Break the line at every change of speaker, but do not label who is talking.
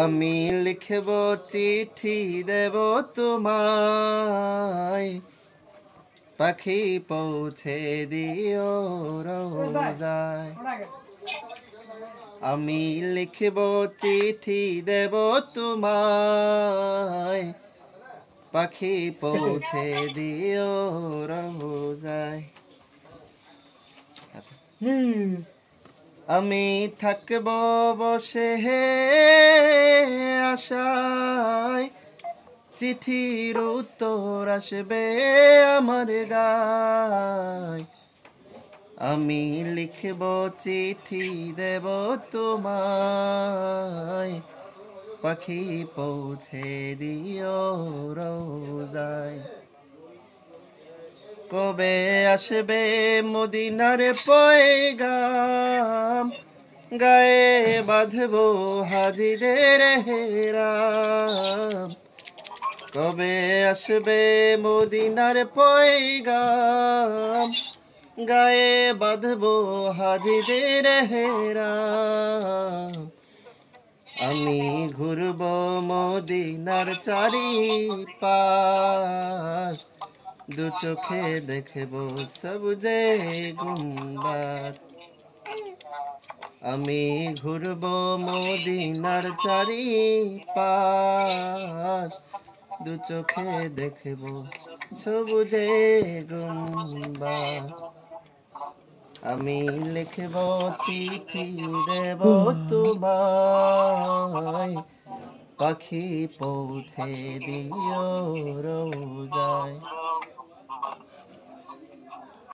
আমি লিখব চিঠি দেব তোমায়, পাখি পৌঁছে দিও রোজায়। আমি লিখব চিঠি দেব তোমায়, পাখি পৌঁছে দিও রোজায়। আমি থাকব বসে আশায়, চিঠির উত্তর আসবে আমার গায়। আমি লিখব চিঠি দেব তোমায়, পাখি পৌঁছে দিও রোজায়। কবে আসবে মদিনার পয়গাম, গায়ে বাঁধবো হাজিদের হেরাম। কবে আসবে মদিনার পয়গাম, গায়ে বাঁধবো হাজিদের হেরাম। আমি ঘুরব মদিনার চারিপাশ, দু চোখে দেখব সবুজে গুম্বাদ। আমি ঘুরব মদিনার চারিপাশ, দু চোখে দেখব সবুজে গুম্বাদ। আমি লিখব চিঠি দেব তোমায়, পাখি পৌঁছে দিও রোজায়।